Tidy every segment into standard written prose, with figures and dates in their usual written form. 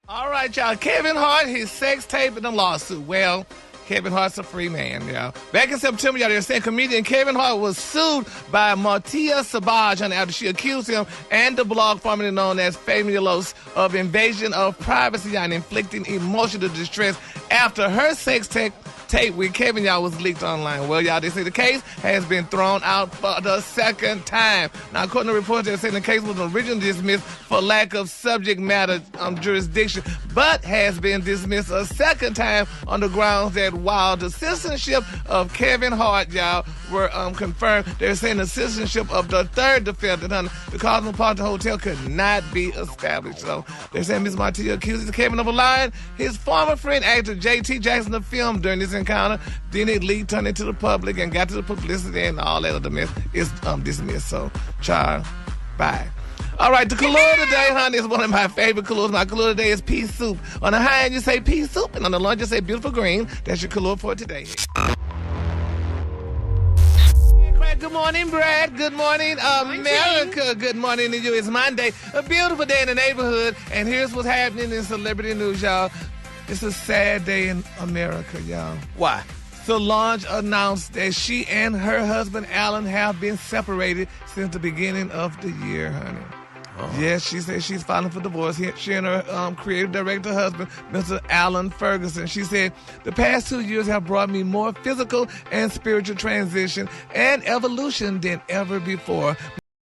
All right, y'all. Kevin Hart, his sex tape and a lawsuit. Well, Kevin Hart's a free man, y'all. Back in September, y'all, they were saying comedian Kevin Hart was sued by Martia Savage after she accused him and the blog formerly known as Famulos of invasion of privacy and inflicting emotional distress after her sex tape with Kevin, y'all, was leaked online. Well, y'all, they say the case has been thrown out for the second time. Now, according to reports, they're saying the case was originally dismissed for lack of subject matter jurisdiction, but has been dismissed a second time on the grounds that while the citizenship of Kevin Hart, y'all, were confirmed, they're saying the citizenship of the third defendant, the Cosmopolitan Hotel, could not be established. So they're saying Ms. Martia accuses Kevin of lying. His former friend, actor J.T. Jackson, the film during this encounter, then it leaked, turned it to the public, and got to the publicity, and all that other mess is dismissed. So, child, bye. All right, the color today, honey, is one of my favorite colors. My color today is pea soup. On the high end, you say pea soup, and on the low end, you say beautiful green. That's your color for today. Good morning, Brad. Good morning, America. Good morning to you. It's Monday, a beautiful day in the neighborhood, and here's what's happening in celebrity news, y'all. It's a sad day in America, y'all. Why? Solange announced that she and her husband, Alan, have been separated since the beginning of the year, honey. Oh. Yes, she said she's filing for divorce. She and her creative director husband, Mr. Alan Ferguson. She said, the past 2 years have brought me more physical and spiritual transition and evolution than ever before.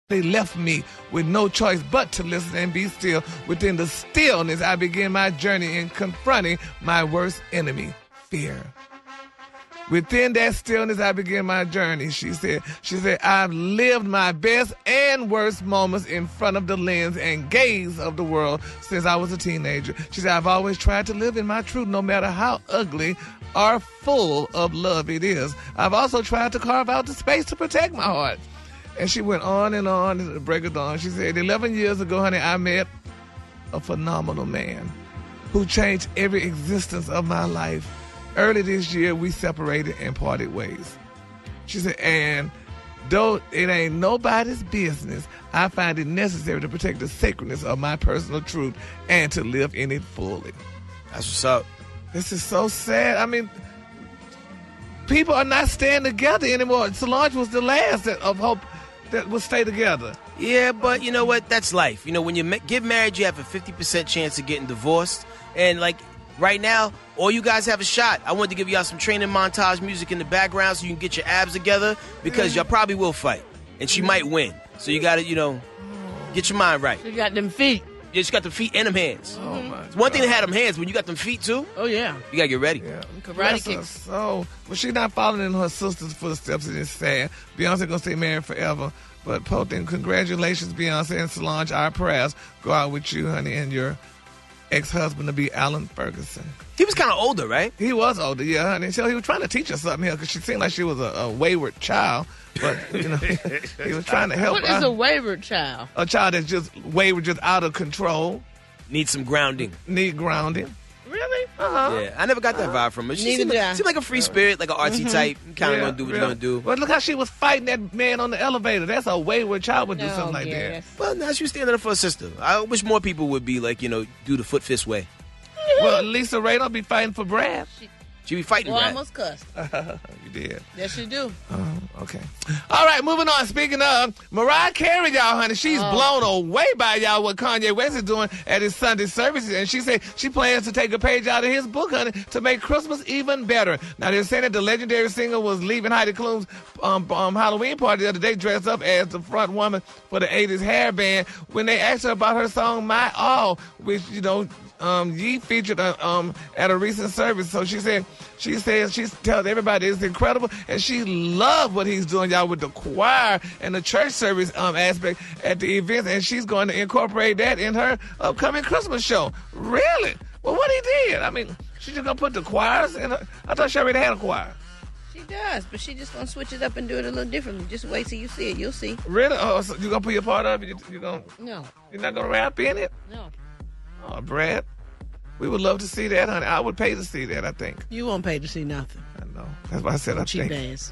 They left me with no choice but to listen and be still. Within the stillness, I began my journey in confronting my worst enemy, fear. Within that stillness, I began my journey, she said. She said, I've lived my best and worst moments in front of the lens and gaze of the world since I was a teenager. She said, I've always tried to live in my truth no matter how ugly or full of love it is. I've also tried to carve out the space to protect my heart. And she went on at the break of dawn. She said, 11 years ago, honey, I met a phenomenal man who changed every existence of my life. Early this year, we separated and parted ways. She said, and though it ain't nobody's business, I find it necessary to protect the sacredness of my personal truth and to live in it fully. That's what's up. This is so sad. I mean, people are not staying together anymore. Solange was the last of hope that will stay together. Yeah, but you know what? That's life. You know, when you get married, you have a 50% chance of getting divorced. And, like, right now, all you guys have a shot. I wanted to give y'all some training montage music in the background so you can get your abs together because y'all probably will fight. And she might win. So you got to, get your mind right. She got them feet. Yeah, she got them feet and them hands. Oh, my It's one thing to have them hands, but when you got them feet, too, Oh, yeah. you got to get ready. Yeah. Karate kicks. So, well, she's not following in her sister's footsteps, and it's sad. Beyonce gonna stay married forever. But Potin, congratulations, Beyonce and Solange. Our prayers go out with you, honey, and your ex-husband to be Alan Ferguson. He was kind of older, right? He was older, yeah, honey. So he was trying to teach her something here because she seemed like she was a wayward child. But, he was trying to help her. What is a wayward child? A child that's just wayward, just out of control. Need some grounding. Need grounding. Really? Uh-huh. Yeah, I never got that vibe from her. She Neither seemed like a free spirit, like an artsy type. Kind of gonna do what you're gonna do. But look how she was fighting that man on the elevator. That's a wayward child would do something like that. Well, now she was standing up for her sister. I wish more people would be like, do the foot fist way. Well, Lisa Ray don't be fighting for Brad. She be fighting Well, I Brad. almost cussed. You did. Yes, you do. Okay. All right, moving on. Speaking of, Mariah Carey, y'all, honey, she's blown away by y'all what Kanye West is doing at his Sunday services. And she said she plans to take a page out of his book, honey, to make Christmas even better. Now, they're saying that the legendary singer was leaving Heidi Klum's Halloween party the other day dressed up as the front woman for the 80s hair band when they asked her about her song, My All, which, Ye featured at a recent service. So she tells everybody it's incredible, and she loved what he's doing, y'all, with the choir and the church service aspect at the event, and she's going to incorporate that in her upcoming Christmas show. Really? Well, what he did? I mean, she's just gonna put the choirs in her. I thought she already had a choir. She does, but she just gonna switch it up and do it a little differently. Just wait till you see it. You'll see. Really? Oh, so you gonna put your part of it? You gonna? No. You're not gonna rap in it? No. Oh, Brad. We would love to see that, honey. I would pay to see that, I think. You won't pay to see nothing. I know. That's why I said I Cheap think. ass.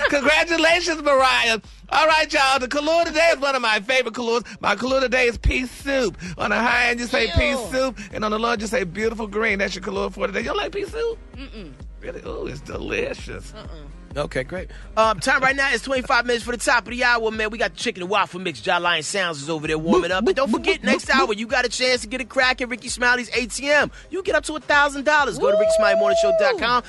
Congratulations, Mariah. All right, y'all. The color today is one of my favorite colors. My color today is pea soup. On the high end, you say pea soup, and on the low end, you say beautiful green. That's your color for today. You don't like pea soup? Really? Oh, it's delicious. Okay, great. Time right now is 25 minutes for the top of the hour, man. We got the chicken and waffle mix. Jawline Sounds is over there warming up. And don't forget, next hour, you got a chance to get a crack at Ricky Smiley's ATM. You get up to $1,000. Go to RickySmileyMorningShow.com.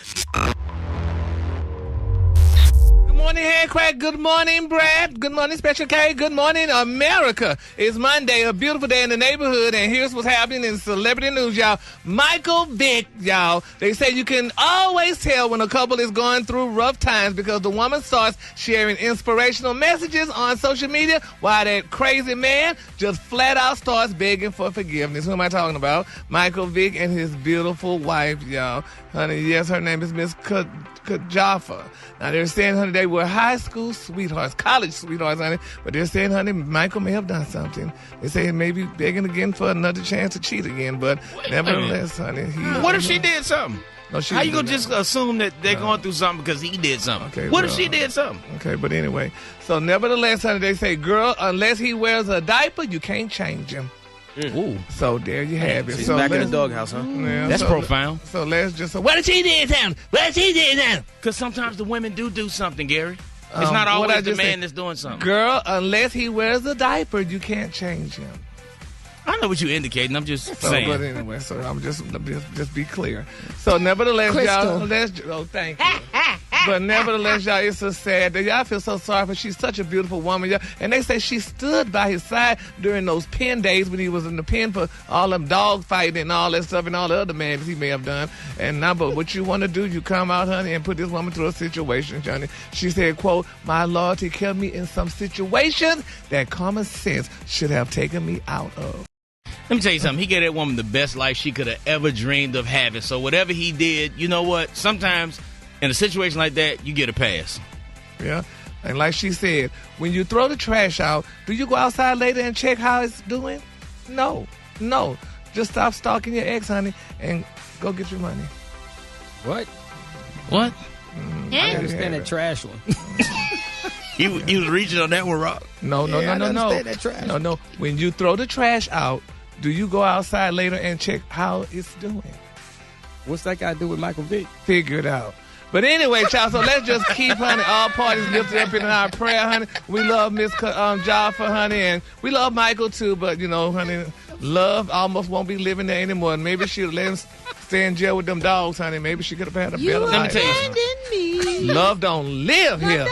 Good morning, Hand Crack. Good morning, Brad. Good morning, Special K. Good morning, America. It's Monday, a beautiful day in the neighborhood, and here's what's happening in celebrity news, y'all. Michael Vick, y'all. They say you can always tell when a couple is going through rough times because the woman starts sharing inspirational messages on social media while that crazy man just flat out starts begging for forgiveness. Who am I talking about? Michael Vick and his beautiful wife, y'all. Honey, yes, her name is Miss Kajafa. Now, they're saying, honey, they were high school sweethearts, college sweethearts, honey. But they're saying, honey, Michael may have done something. They say he may be begging again for another chance to cheat again. But nevertheless, honey, what if she did something? No, how you gonna just assume that they're going through something because he did something? Okay, what if she did something? Okay, but anyway. So nevertheless, honey, they say, girl, unless he wears a diaper, you can't change him. Ooh. So there you have it. She's so back in the doghouse, huh? Yeah, That's profound. So let's just say, what did she do now? What did she do now? Because sometimes the women do something, Gary. It's not always the man that's doing something. Girl, unless he wears a diaper, you can't change him. I know what you're indicating. I'm just saying. But anyway, so I'm just be clear. So nevertheless, y'all, thank you. But nevertheless, y'all, it's so sad that y'all feel so sorry for. She's such a beautiful woman, y'all. And they say she stood by his side during those pen days when he was in the pen for all them dog fighting and all that stuff and all the other madness he may have done. And now, but what you want to do, you come out, honey, and put this woman through a situation, Johnny. She said, quote, my loyalty kept me in some situations that common sense should have taken me out of. Let me tell you something. He gave that woman the best life she could have ever dreamed of having. So whatever he did, you know what? Sometimes in a situation like that, you get a pass. Yeah. And like she said, when you throw the trash out, do you go outside later and check how it's doing? No. Just stop stalking your ex, honey, and go get your money. What? I understand that trash one. He was reaching on that one, Rob. No. That trash. No. When you throw the trash out, do you go outside later and check how it's doing? What's that got to do with Michael Vick? Figure it out. But anyway, child, so let's just keep, honey, all parties lifted up in our prayer, honey. We love Miss Jaffa, honey, and we love Michael, too. But, you know, honey, love almost won't be living there anymore. And maybe she'll let him stay in jail with them dogs, honey. Maybe she could have had a better life. Let me tell you something. Love don't live here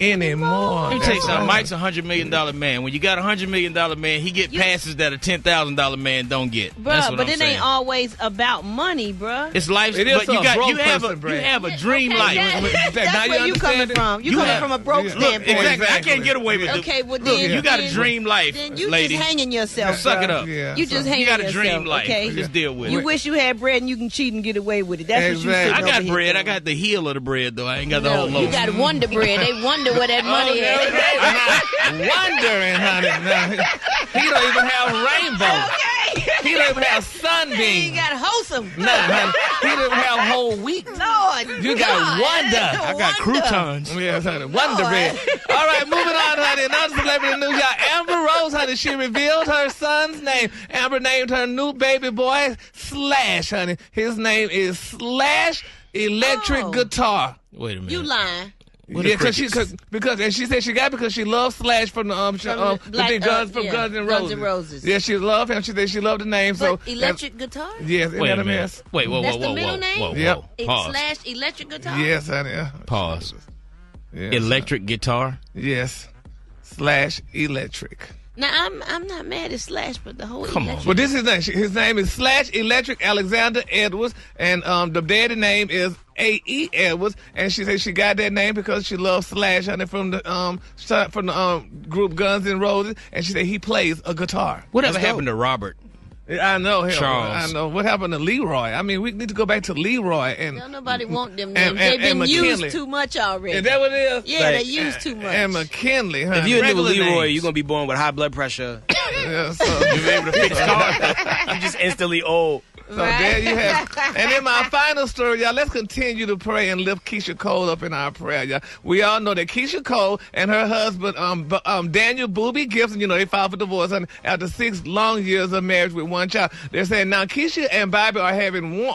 anymore. Let me tell you something. Mike's $100 million man. When you got $100 million man, he get passes that a $10,000 man don't get. Bruh, but it ain't always about money, bruh. It's life. It is but you have a dream life. That's where you coming from. You coming from a broke standpoint. Exactly. I can't get away with it. Okay, well then you got a dream life, then you lady. just hanging yourself. Suck it up. Yeah, you just hanging yourself. You got a dream life. Okay? Just deal with it. You wish you had bread and you can cheat and get away with it. That's what you Exactly. sitting I got over bread. here I got the heel of the bread, though. I ain't got the doing. whole No, loaf. you got Wonder Bread. They wonder where that money is. Wondering, honey. No, he don't even have rainbow. He don't even have sunbeam. You got wholesome. No, honey. He don't even have whole wheat. Lord, You got wonder. I got croutons. Yes, honey. Wonder bread. All right, moving on, honey. Another celebrity news, y'all. Amber Rose, honey, she revealed her son's name. Amber named her new baby boy Slash, honey. His name is Slash Electric Guitar. Wait a minute. You lying. Yeah, because she said she got it because she loves Slash from the big Guns from Guns N' Roses. Guns N' Roses. Yeah, she loved him. She said she loved the name. But electric guitar? Yes, isn't Wait that a a minute. mess? Wait, whoa. That's the middle name? Yep. Pause. Slash electric guitar? Yes, honey. Pause. Yes, Electric guitar? Yes. Slash Electric. Now, I'm not mad at Slash, but the whole Come on. electric. Well, this is his name. His name is Slash Electric Alexander Edwards, and the daddy name is A.E. Edwards, and she said she got that name because she loves Slash, honey, from the group Guns N' Roses, and she said he plays a guitar. Whatever happened to Robert? I know, hell, Charles. I know. What happened to Leroy? I mean, we need to go back to Leroy and. Don't nobody want them and- names. They've been and McKinley. used too much already. Is that what it is? Yeah, they used too much. And McKinley, huh? If you're a new Regular Leroy, names. you're going to be born with high blood pressure. Yeah, so, You be able to fix cars? I'm just instantly old. So there you have. And in my final story, y'all, let's continue to pray and lift Keisha Cole up in our prayer, y'all. We all know that Keisha Cole and her husband, Daniel Booby Gibson, they filed for divorce after 6 long years of marriage with one child. They're saying now Keisha and Bobby are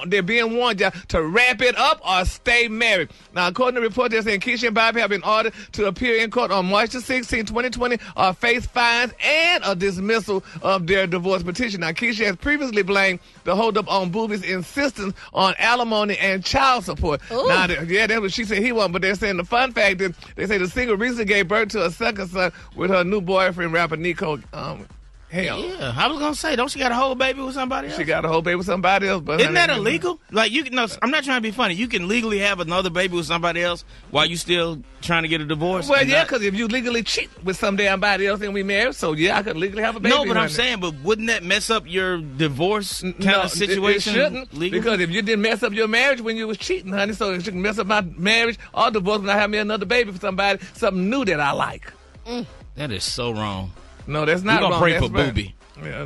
they're being warned, y'all, to wrap it up or stay married. Now, according to the report, they're saying Keisha and Bobby have been ordered to appear in court on March the 16th, 2020, or face fines and a dismissal of their divorce petition. Now, Keisha has previously blamed the holdup on Booby's insistence on alimony and child support. Ooh. Now, that's what she said he won, but they're saying the fun fact is they say the single recently gave birth to a second son with her new boyfriend, rapper Nico Hale. Yeah, I was gonna say, don't she got a whole baby with somebody else? She got a whole baby with somebody else, but isn't that illegal? Like I'm not trying to be funny. You can legally have another baby with somebody else while you still trying to get a divorce. Well, yeah, because if you legally cheat with some damn body else and we married, so yeah, I could legally have a baby. No, but I'm saying, but wouldn't that mess up your divorce kind of situation? It shouldn't, legally? Because if you didn't mess up your marriage when you was cheating, honey, so it shouldn't mess up my marriage or divorce when I have me another baby for somebody, something new that I like. That is so wrong. No, that's not wrong. We're going to pray that's for right. Booby.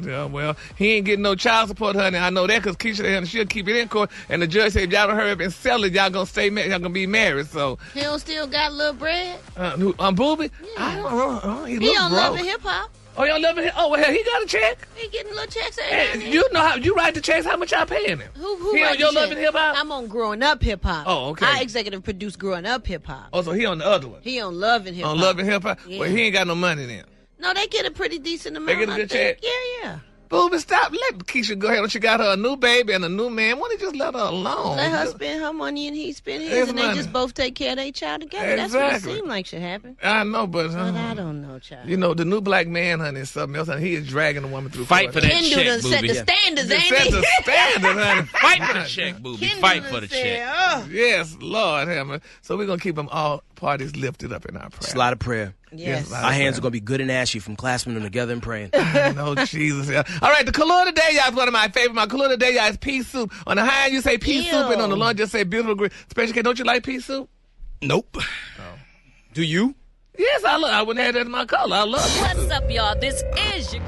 Yeah, well, he ain't getting no child support, honey. I know that because Keisha, she'll keep it in court. And the judge said, if y'all don't hurry up and sell it, y'all gonna stay married. Y'all gonna be married. So He don't still got a little bread? Booby? Yeah. I don't know. He He looks don't broke. love hip hop. Oh, y'all love it? Oh, well, he got a check. He getting little checks every Hey, now and then. you know how you write the checks. How much y'all paying him? Who He on write Your the Love check? and Hip Hop? I'm on Growing Up Hip Hop. Oh, okay. I executive produce Growing Up Hip Hop. Oh, so he on the other one. He on Love and Hip Hop. On Love and Hip Hop. Yeah. Well, he ain't got no money then. No, they get a pretty decent amount. They get a good check? Yeah. Booby, stop. Let Keisha go ahead. She got her a new baby and a new man. Why don't you just let her alone? Let her spend her money and he spend his, His and money. they just both take care of their child together. That's what Exactly. it seemed like should happen. I know, but I don't know, child. you know, the new black man, honey, is something else, and he is dragging the woman through. Fight for that Kendall check, done set Booby. the standards, Just ain't set he? the standard, honey. Fight for the check, Booby. Kendall Fight done for the said, check. "Oh." Yes, Lord, hammer. So we're gonna keep them all parties lifted up in our prayer. It's a lot of prayer. Yes. Yes, Our hands are going to be good and ashy from clasping them together and praying. No, Jesus. Yeah. All right, the color today, y'all, is one of my favorite. My color today, y'all, is pea soup. On the high end, you say pea Ew. soup, and on the low end, just say beautiful green. Special K, don't you like pea soup? Nope. Do you? Yes, I wouldn't have that in my color. I love it. What's up, y'all? This is your